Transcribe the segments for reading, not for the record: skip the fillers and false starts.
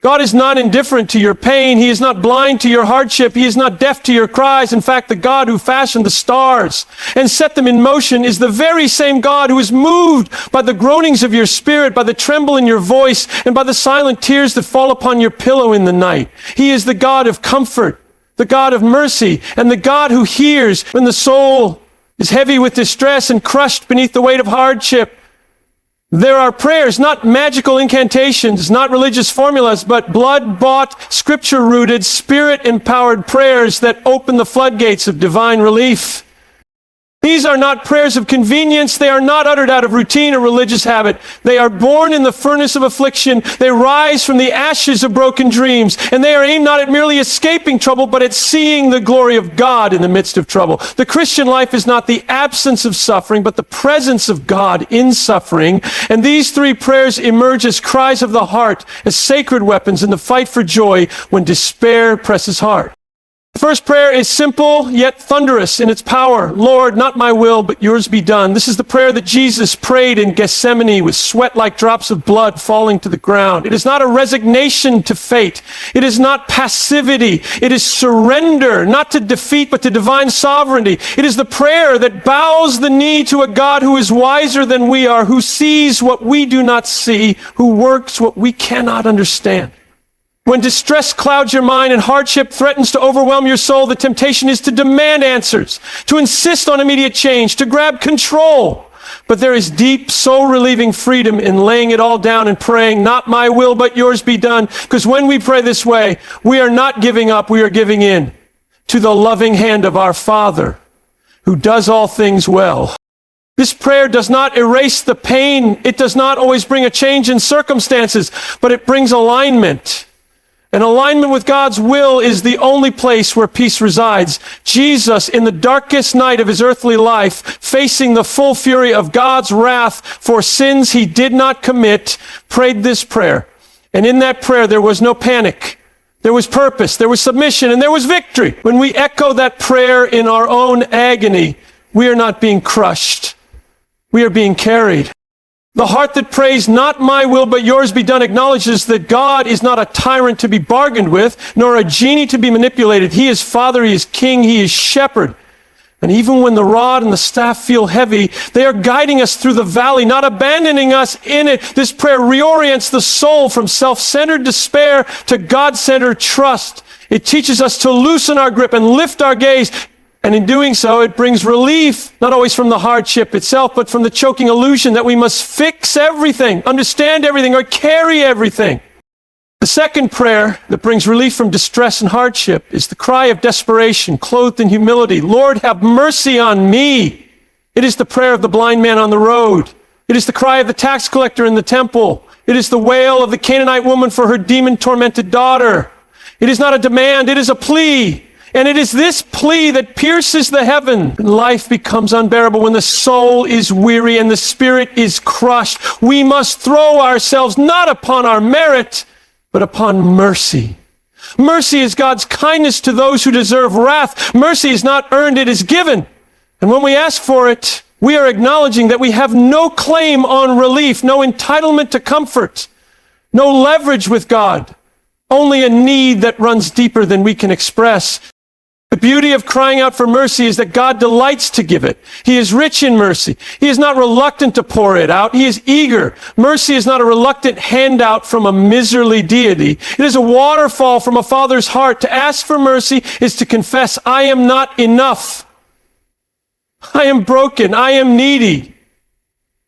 God is not indifferent to your pain. He is not blind to your hardship. He is not deaf to your cries. In fact, the God who fashioned the stars and set them in motion is the very same God who is moved by the groanings of your spirit, by the tremble in your voice, and by the silent tears that fall upon your pillow in the night. He is the God of comfort, the God of mercy, and the God who hears when the soul is heavy with distress and crushed beneath the weight of hardship. There are prayers, not magical incantations, not religious formulas, but blood-bought, scripture-rooted, spirit-empowered prayers that open the floodgates of divine relief. These are not prayers of convenience. They are not uttered out of routine or religious habit. They are born in the furnace of affliction. They rise from the ashes of broken dreams. And they are aimed not at merely escaping trouble, but at seeing the glory of God in the midst of trouble. The Christian life is not the absence of suffering, but the presence of God in suffering. And these three prayers emerge as cries of the heart, as sacred weapons in the fight for joy when despair presses hard. The first prayer is simple yet thunderous in its power. Lord, not my will, but yours be done. This is the prayer that Jesus prayed in Gethsemane with sweat like drops of blood falling to the ground. It is not a resignation to fate. It is not passivity. It is surrender, not to defeat, but to divine sovereignty. It is the prayer that bows the knee to a God who is wiser than we are, who sees what we do not see, who works what we cannot understand. When distress clouds your mind and hardship threatens to overwhelm your soul, the temptation is to demand answers, to insist on immediate change, to grab control. But there is deep, soul-relieving freedom in laying it all down and praying, not my will, but yours be done. Because when we pray this way, we are not giving up, we are giving in to the loving hand of our Father, who does all things well. This prayer does not erase the pain. It does not always bring a change in circumstances, but it brings alignment. And alignment with God's will is the only place where peace resides. Jesus, in the darkest night of his earthly life, facing the full fury of God's wrath for sins he did not commit, prayed this prayer. And in that prayer, there was no panic. There was purpose, there was submission, and there was victory. When we echo that prayer in our own agony, we are not being crushed. We are being carried. The heart that prays, not my will, but yours be done, acknowledges that God is not a tyrant to be bargained with, nor a genie to be manipulated. He is Father, he is King, he is Shepherd. And even when the rod and the staff feel heavy, they are guiding us through the valley, not abandoning us in it. This prayer reorients the soul from self-centered despair to God-centered trust. It teaches us to loosen our grip and lift our gaze. And in doing so, it brings relief, not always from the hardship itself, but from the choking illusion that we must fix everything, understand everything, or carry everything. The second prayer that brings relief from distress and hardship is the cry of desperation, clothed in humility. Lord, have mercy on me. It is the prayer of the blind man on the road. It is the cry of the tax collector in the temple. It is the wail of the Canaanite woman for her demon-tormented daughter. It is not a demand, it is a plea. And it is this plea that pierces the heaven. Life becomes unbearable when the soul is weary and the spirit is crushed. We must throw ourselves not upon our merit, but upon mercy. Mercy is God's kindness to those who deserve wrath. Mercy is not earned, it is given. And when we ask for it, we are acknowledging that we have no claim on relief, no entitlement to comfort, no leverage with God, only a need that runs deeper than we can express. The beauty of crying out for mercy is that God delights to give it. He is rich in mercy. He is not reluctant to pour it out. He is eager. Mercy is not a reluctant handout from a miserly deity. It is a waterfall from a father's heart. To ask for mercy is to confess, I am not enough. I am broken. I am needy.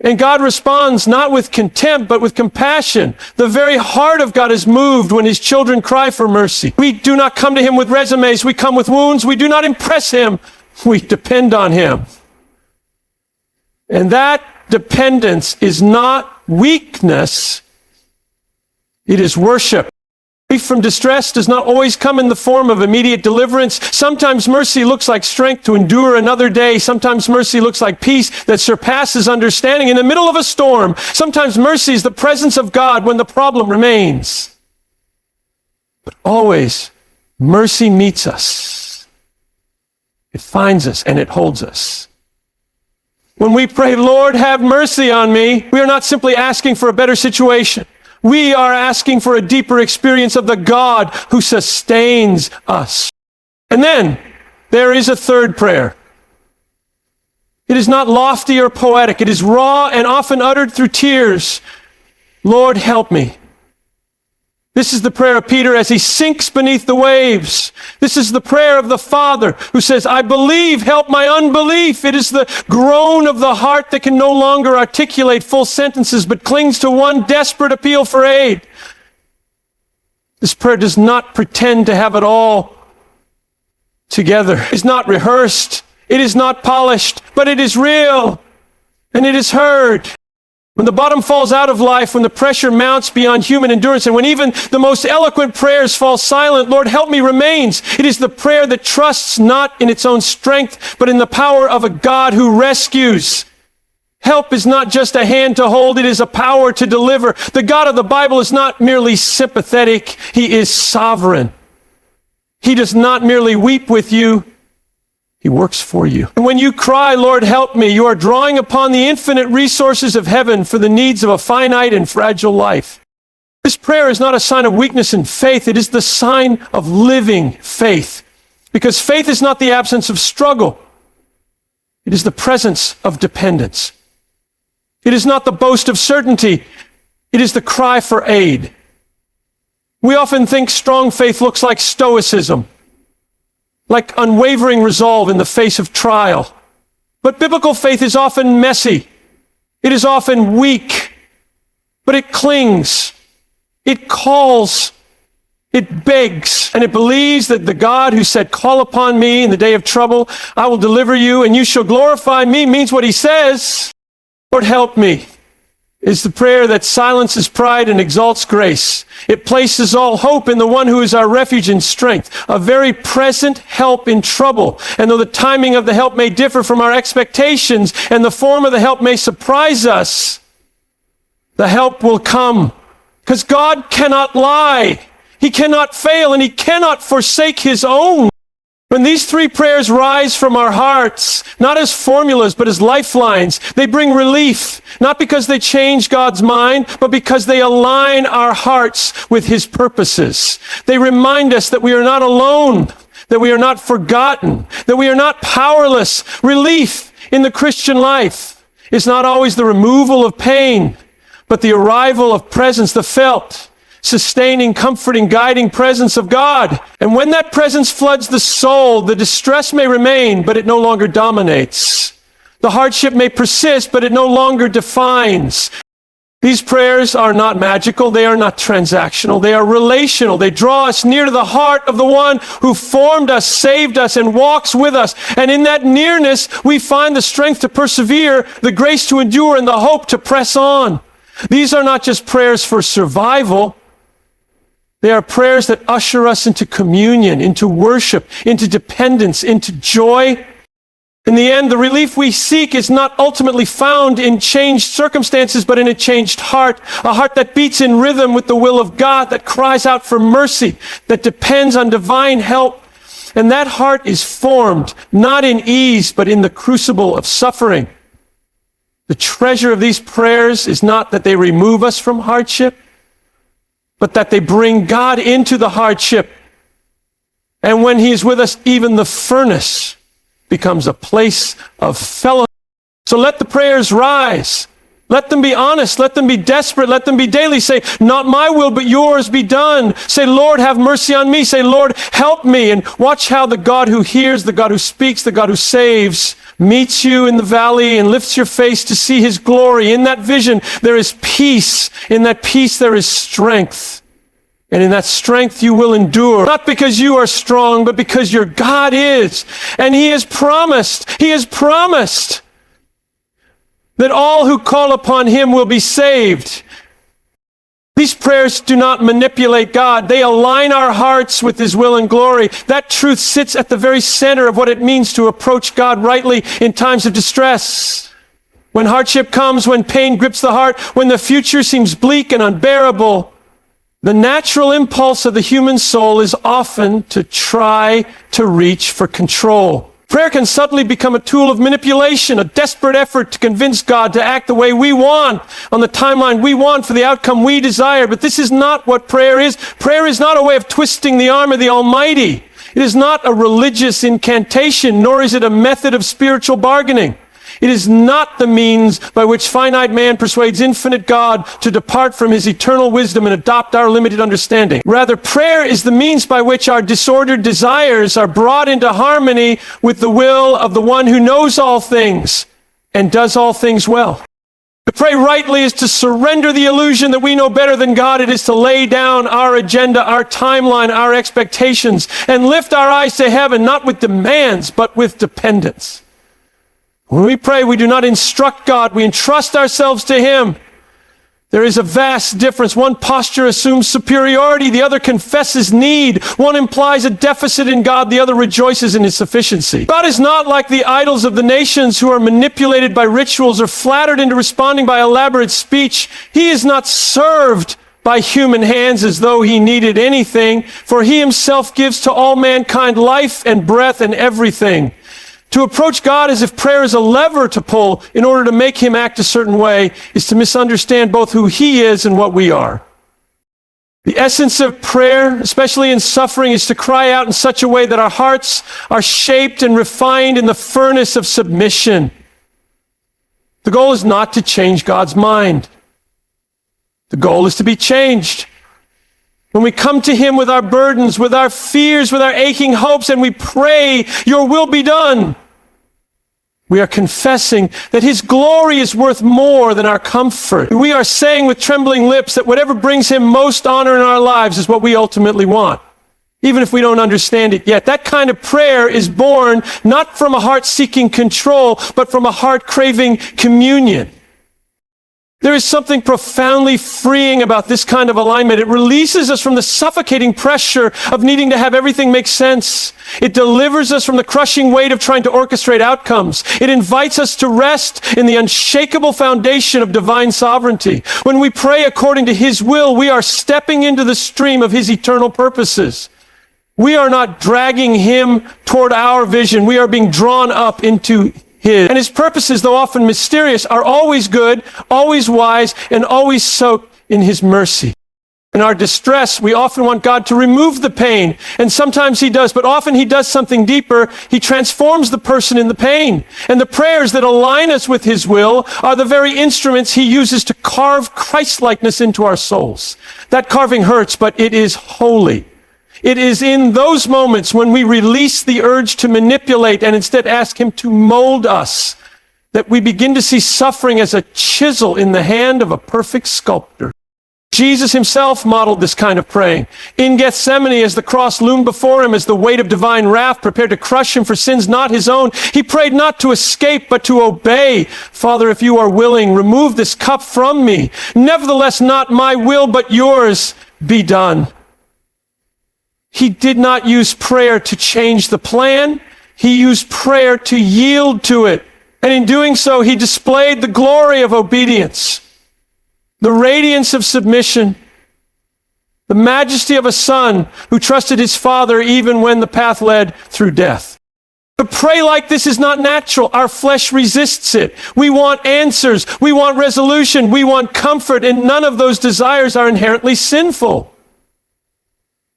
And God responds not with contempt, but with compassion. The very heart of God is moved when his children cry for mercy. We do not come to him with resumes. We come with wounds. We do not impress him. We depend on him. And that dependence is not weakness. It is worship. Relief from distress does not always come in the form of immediate deliverance. Sometimes mercy looks like strength to endure another day. Sometimes mercy looks like peace that surpasses understanding in the middle of a storm. Sometimes mercy is the presence of God when the problem remains. But always, mercy meets us. It finds us and it holds us. When we pray, Lord, have mercy on me, we are not simply asking for a better situation. We are asking for a deeper experience of the God who sustains us. And then there is a third prayer. It is not lofty or poetic. It is raw and often uttered through tears. Lord, help me. This is the prayer of Peter as he sinks beneath the waves. This is the prayer of the Father who says, I believe, help my unbelief. It is the groan of the heart that can no longer articulate full sentences, but clings to one desperate appeal for aid. This prayer does not pretend to have it all together. It is not rehearsed. It is not polished, but it is real, and it is heard. When the bottom falls out of life, when the pressure mounts beyond human endurance, and when even the most eloquent prayers fall silent, Lord, help me remains. It is the prayer that trusts not in its own strength, but in the power of a God who rescues. Help is not just a hand to hold, it is a power to deliver. The God of the Bible is not merely sympathetic, He is sovereign. He does not merely weep with you, He works for you. And when you cry, Lord, help me, you are drawing upon the infinite resources of heaven for the needs of a finite and fragile life. This prayer is not a sign of weakness in faith. It is the sign of living faith. Because faith is not the absence of struggle. It is the presence of dependence. It is not the boast of certainty. It is the cry for aid. We often think strong faith looks like stoicism, like unwavering resolve in the face of trial. But biblical faith is often messy. It is often weak, but it clings, it calls, it begs, and it believes that the God who said, call upon me in the day of trouble, I will deliver you, and you shall glorify me, means what He says. Lord, help me, is the prayer that silences pride and exalts grace. It places all hope in the one who is our refuge and strength, a very present help in trouble. And though the timing of the help may differ from our expectations and the form of the help may surprise us, the help will come. Because God cannot lie. He cannot fail, and He cannot forsake His own. When these three prayers rise from our hearts, not as formulas, but as lifelines, they bring relief, not because they change God's mind, but because they align our hearts with His purposes. They remind us that we are not alone, that we are not forgotten, that we are not powerless. Relief in the Christian life is not always the removal of pain, but the arrival of presence, the felt, sustaining, comforting, guiding presence of God. And when that presence floods the soul, the distress may remain, but it no longer dominates. The hardship may persist, but it no longer defines. These prayers are not magical. They are not transactional. They are relational. They draw us near to the heart of the one who formed us, saved us, and walks with us. And in that nearness, we find the strength to persevere, the grace to endure, and the hope to press on. These are not just prayers for survival. They are prayers that usher us into communion, into worship, into dependence, into joy. In the end, the relief we seek is not ultimately found in changed circumstances, but in a changed heart, a heart that beats in rhythm with the will of God, that cries out for mercy, that depends on divine help. And that heart is formed not in ease, but in the crucible of suffering. The treasure of these prayers is not that they remove us from hardship, but that they bring God into the hardship. And when He is with us, even the furnace becomes a place of fellowship. So let the prayers rise. Let them be honest. Let them be desperate. Let them be daily. Say, not my will, but yours be done. Say, Lord, have mercy on me. Say, Lord, help me. And watch how the God who hears, the God who speaks, the God who saves, meets you in the valley and lifts your face to see His glory. In that vision, there is peace. In that peace, there is strength. And in that strength, you will endure. Not because you are strong, but because your God is. And He has promised that all who call upon Him will be saved. These prayers do not manipulate God. They align our hearts with His will and glory. That truth sits at the very center of what it means to approach God rightly in times of distress. When hardship comes, when pain grips the heart, when the future seems bleak and unbearable, the natural impulse of the human soul is often to try to reach for control. Prayer can subtly become a tool of manipulation, a desperate effort to convince God to act the way we want, on the timeline we want, for the outcome we desire. But this is not what prayer is. Prayer is not a way of twisting the arm of the Almighty. It is not a religious incantation, nor is it a method of spiritual bargaining. It is not the means by which finite man persuades infinite God to depart from his eternal wisdom and adopt our limited understanding. Rather, prayer is the means by which our disordered desires are brought into harmony with the will of the one who knows all things and does all things well. To pray rightly is to surrender the illusion that we know better than God. It is to lay down our agenda, our timeline, our expectations, and lift our eyes to heaven, not with demands, but with dependence. When we pray, we do not instruct God. We entrust ourselves to Him. There is a vast difference. One posture assumes superiority. The other confesses need. One implies a deficit in God. The other rejoices in His sufficiency. God is not like the idols of the nations who are manipulated by rituals or flattered into responding by elaborate speech. He is not served by human hands as though He needed anything, for He Himself gives to all mankind life and breath and everything. To approach God as if prayer is a lever to pull in order to make Him act a certain way is to misunderstand both who He is and what we are. The essence of prayer, especially in suffering, is to cry out in such a way that our hearts are shaped and refined in the furnace of submission. The goal is not to change God's mind. The goal is to be changed. When we come to Him with our burdens, with our fears, with our aching hopes, and we pray, "Your will be done," we are confessing that His glory is worth more than our comfort. We are saying with trembling lips that whatever brings Him most honor in our lives is what we ultimately want, even if we don't understand it yet. That kind of prayer is born not from a heart seeking control, but from a heart craving communion. There is something profoundly freeing about this kind of alignment. It releases us from the suffocating pressure of needing to have everything make sense. It delivers us from the crushing weight of trying to orchestrate outcomes. It invites us to rest in the unshakable foundation of divine sovereignty. When we pray according to His will, we are stepping into the stream of His eternal purposes. We are not dragging Him toward our vision. We are being drawn up into His. And His purposes, though often mysterious, are always good, always wise, and always soaked in His mercy. In our distress, we often want God to remove the pain, and sometimes He does, but often He does something deeper. He transforms the person in the pain. And the prayers that align us with His will are the very instruments He uses to carve Christ-likeness into our souls. That carving hurts, but it is holy. It is in those moments when we release the urge to manipulate and instead ask Him to mold us that we begin to see suffering as a chisel in the hand of a perfect sculptor. Jesus Himself modeled this kind of praying. In Gethsemane, as the cross loomed before Him as the weight of divine wrath prepared to crush Him for sins not His own, He prayed not to escape but to obey. "Father, if You are willing, remove this cup from me. Nevertheless, not my will but Yours be done." He did not use prayer to change the plan. He used prayer to yield to it. And in doing so, He displayed the glory of obedience, the radiance of submission, the majesty of a son who trusted his Father even when the path led through death. To pray like this is not natural. Our flesh resists it. We want answers. We want resolution. We want comfort. And none of those desires are inherently sinful.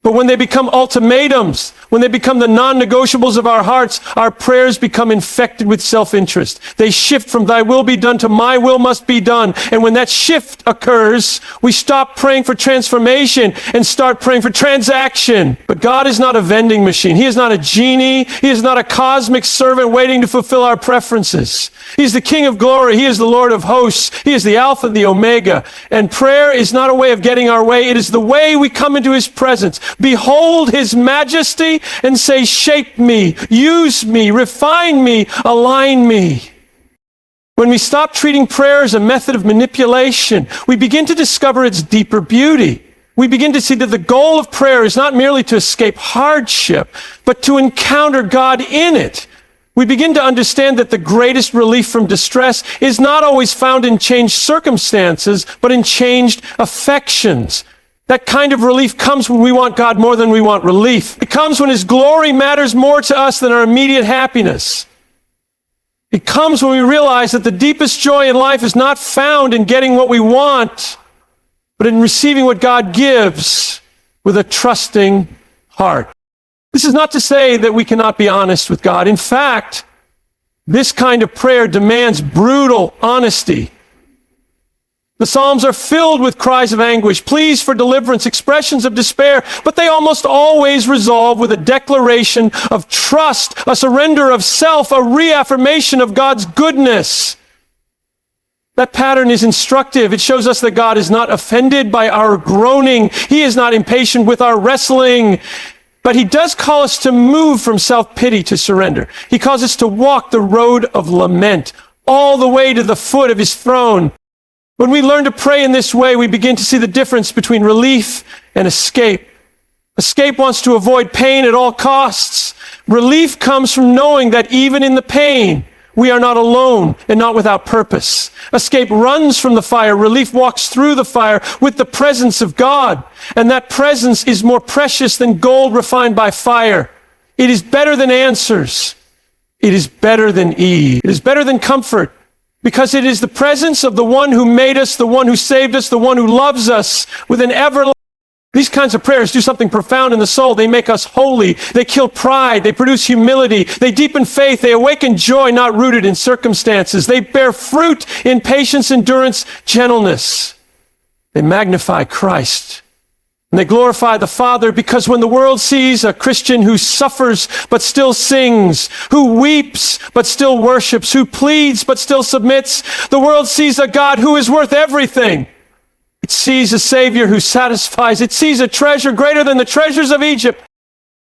But when they become ultimatums, when they become the non-negotiables of our hearts, our prayers become infected with self-interest. They shift from "Thy will be done" to "My will must be done." And when that shift occurs, we stop praying for transformation and start praying for transaction. But God is not a vending machine. He is not a genie. He is not a cosmic servant waiting to fulfill our preferences. He is the King of glory. He is the Lord of hosts. He is the Alpha and the Omega. And prayer is not a way of getting our way. It is the way we come into His presence. Behold His majesty and say, "Shape me, use me, refine me, align me." When we stop treating prayer as a method of manipulation, we begin to discover its deeper beauty. We begin to see that the goal of prayer is not merely to escape hardship, but to encounter God in it. We begin to understand that the greatest relief from distress is not always found in changed circumstances, but in changed affections. That kind of relief comes when we want God more than we want relief. It comes when His glory matters more to us than our immediate happiness. It comes when we realize that the deepest joy in life is not found in getting what we want, but in receiving what God gives with a trusting heart. This is not to say that we cannot be honest with God. In fact, this kind of prayer demands brutal honesty. The Psalms are filled with cries of anguish, pleas for deliverance, expressions of despair, but they almost always resolve with a declaration of trust, a surrender of self, a reaffirmation of God's goodness. That pattern is instructive. It shows us that God is not offended by our groaning. He is not impatient with our wrestling. But He does call us to move from self-pity to surrender. He calls us to walk the road of lament all the way to the foot of His throne. When we learn to pray in this way, we begin to see the difference between relief and escape. Escape wants to avoid pain at all costs. Relief comes from knowing that even in the pain, we are not alone and not without purpose. Escape runs from the fire. Relief walks through the fire with the presence of God. And that presence is more precious than gold refined by fire. It is better than answers. It is better than ease. It is better than comfort, because it is the presence of the one who made us, the one who saved us, the one who loves us with an everlasting. These kinds of prayers do something profound in the soul. They make us holy. They kill pride. They produce humility. They deepen faith. They awaken joy not rooted in circumstances. They bear fruit in patience, endurance, gentleness. They magnify Christ. And they glorify the Father, because when the world sees a Christian who suffers but still sings, who weeps but still worships, who pleads but still submits, the world sees a God who is worth everything. It sees a Savior who satisfies. It sees a treasure greater than the treasures of Egypt.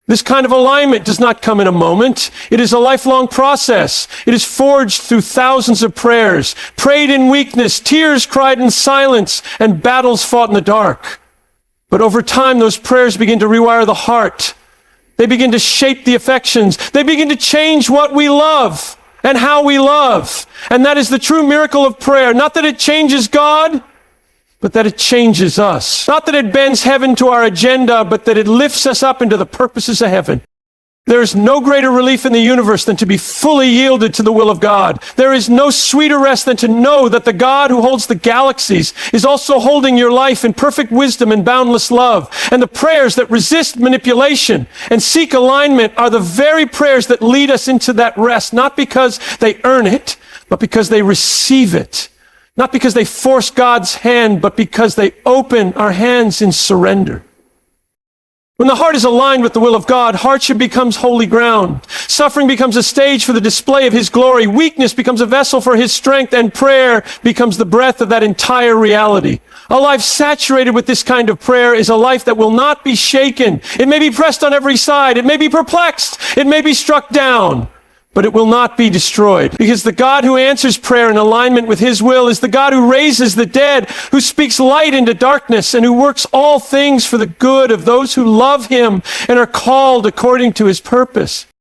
This kind of alignment does not come in a moment. It is a lifelong process. It is forged through thousands of prayers, prayed in weakness, tears cried in silence, and battles fought in the dark. But over time, those prayers begin to rewire the heart. They begin to shape the affections. They begin to change what we love and how we love. And that is the true miracle of prayer. Not that it changes God, but that it changes us. Not that it bends heaven to our agenda, but that it lifts us up into the purposes of heaven. There is no greater relief in the universe than to be fully yielded to the will of God. There is no sweeter rest than to know that the God who holds the galaxies is also holding your life in perfect wisdom and boundless love. And the prayers that resist manipulation and seek alignment are the very prayers that lead us into that rest, not because they earn it, but because they receive it. Not because they force God's hand, but because they open our hands in surrender. When the heart is aligned with the will of God, hardship becomes holy ground. Suffering becomes a stage for the display of His glory. Weakness becomes a vessel for His strength, and prayer becomes the breath of that entire reality. A life saturated with this kind of prayer is a life that will not be shaken. It may be pressed on every side. It may be perplexed. It may be struck down. But it will not be destroyed, because the God who answers prayer in alignment with His will is the God who raises the dead, who speaks light into darkness, and who works all things for the good of those who love Him and are called according to His purpose.